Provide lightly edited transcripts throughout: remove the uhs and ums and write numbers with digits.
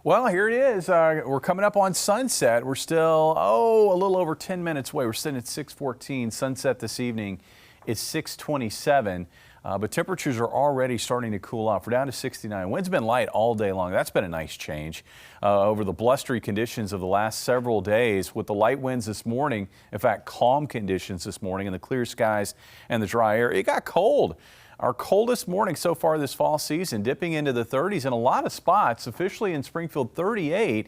Well, here it is. We're coming up on sunset. We're still, a little over 10 minutes away. We're sitting at 6:14. Sunset this evening is 6:27. But temperatures are already starting to cool off. We're down to 69. Wind's been light all day long. That's been a nice change over the blustery conditions of the last several days with the light winds this morning. In fact, calm conditions this morning in the clear skies and the dry air. It got cold. Our coldest morning so far this fall season, dipping into the 30s in a lot of spots, officially in Springfield 38.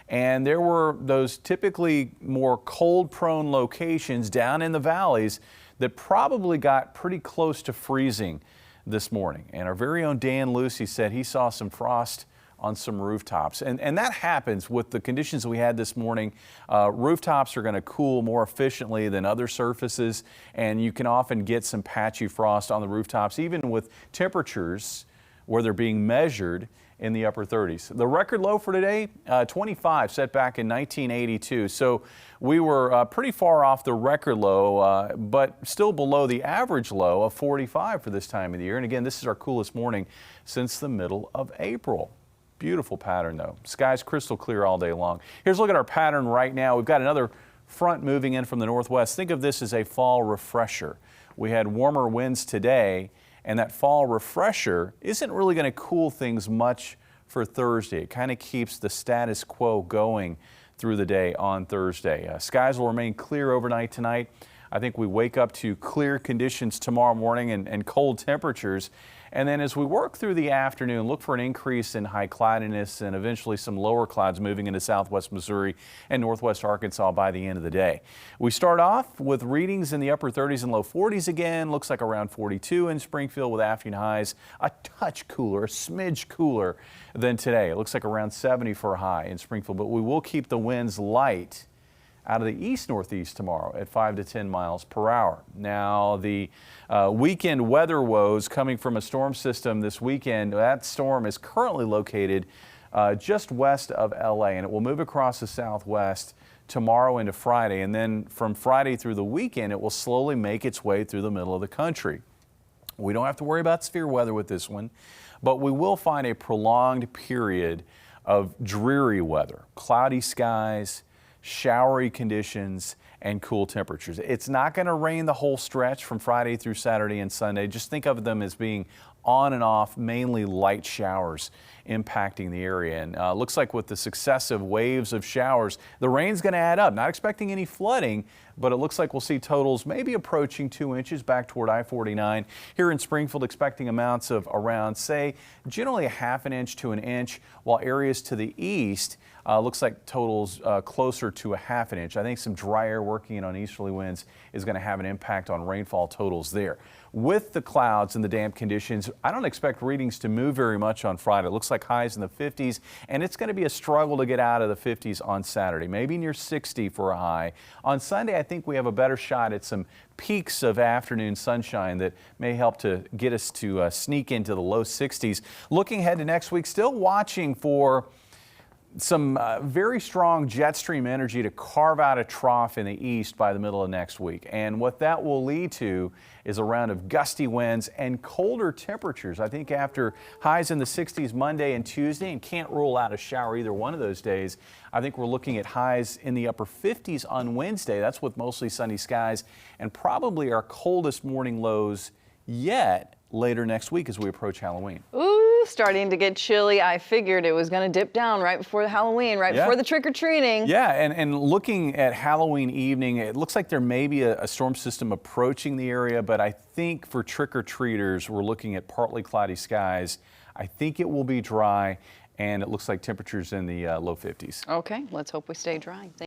And there were those typically more cold-prone locations down in the valleys that probably got pretty close to freezing this morning. And our very own Dan Lucy said he saw some frost on some rooftops. And that happens with the conditions we had this morning. Rooftops are going to cool more efficiently than other surfaces, and you can often get some patchy frost on the rooftops, even with temperatures where they're being measured in the upper 30s. The record low for today, 25, set back in 1982. So we were pretty far off the record low, but still below the average low of 45 for this time of the year. And again, this is our coolest morning since the middle of April. Beautiful pattern though. Sky's crystal clear all day long. Here's a look at our pattern right now. We've got another front moving in from the northwest. Think of this as a fall refresher. We had warmer winds today, and that fall refresher isn't really going to cool things much for Thursday. It kind of keeps the status quo going through the day on Thursday. Skies will remain clear overnight tonight. I think we wake up to clear conditions tomorrow morning and cold temperatures. And then as we work through the afternoon, look for an increase in high cloudiness and eventually some lower clouds moving into southwest Missouri and northwest Arkansas by the end of the day. We start off with readings in the upper 30s and low 40s again. Looks like around 42 in Springfield with afternoon highs a touch cooler, a smidge cooler than today. It looks like around 70 for a high in Springfield, but we will keep the winds light out of the east-northeast tomorrow at 5 to 10 miles per hour. Now, the weekend weather woes coming from a storm system this weekend. That storm is currently located just west of LA, and it will move across the southwest tomorrow into Friday. And then from Friday through the weekend, it will slowly make its way through the middle of the country. We don't have to worry about severe weather with this one, but we will find a prolonged period of dreary weather, cloudy skies, showery conditions, and cool temperatures. It's not going to rain the whole stretch from Friday through Saturday and Sunday. Just think of them as being on and off, mainly light showers impacting the area. And looks like with the successive waves of showers, the rain's going to add up. Not expecting any flooding, but it looks like we'll see totals maybe approaching 2 inches back toward I-49. Here in Springfield, expecting amounts of around, say, generally a ½ inch to an inch, while areas to the east looks like totals closer to a ½ inch. I think some dry air working in on easterly winds is going to have an impact on rainfall totals there. With the clouds and the damp conditions, I don't expect readings to move very much on Friday. It looks like highs in the 50s, and it's going to be a struggle to get out of the 50s on Saturday, maybe near 60 for a high. On Sunday, I think we have a better shot at some peaks of afternoon sunshine that may help to get us to sneak into the low 60s. Looking ahead to next week, still watching for some very strong jet stream energy to carve out a trough in the east by the middle of next week. And what that will lead to is a round of gusty winds and colder temperatures. I think after highs in the 60s Monday and Tuesday, and can't rule out a shower either one of those days, I think we're looking at highs in the upper 50s on Wednesday. That's with mostly sunny skies and probably our coldest morning lows yet later next week as we approach Halloween. Ooh, starting to get chilly. I figured it was going to dip down right before Halloween, right before the trick-or-treating. Yeah, and looking at Halloween evening, it looks like there may be a storm system approaching the area, but I think for trick-or-treaters, we're looking at partly cloudy skies. I think it will be dry, and it looks like temperatures in the low 50s. Okay, let's hope we stay dry.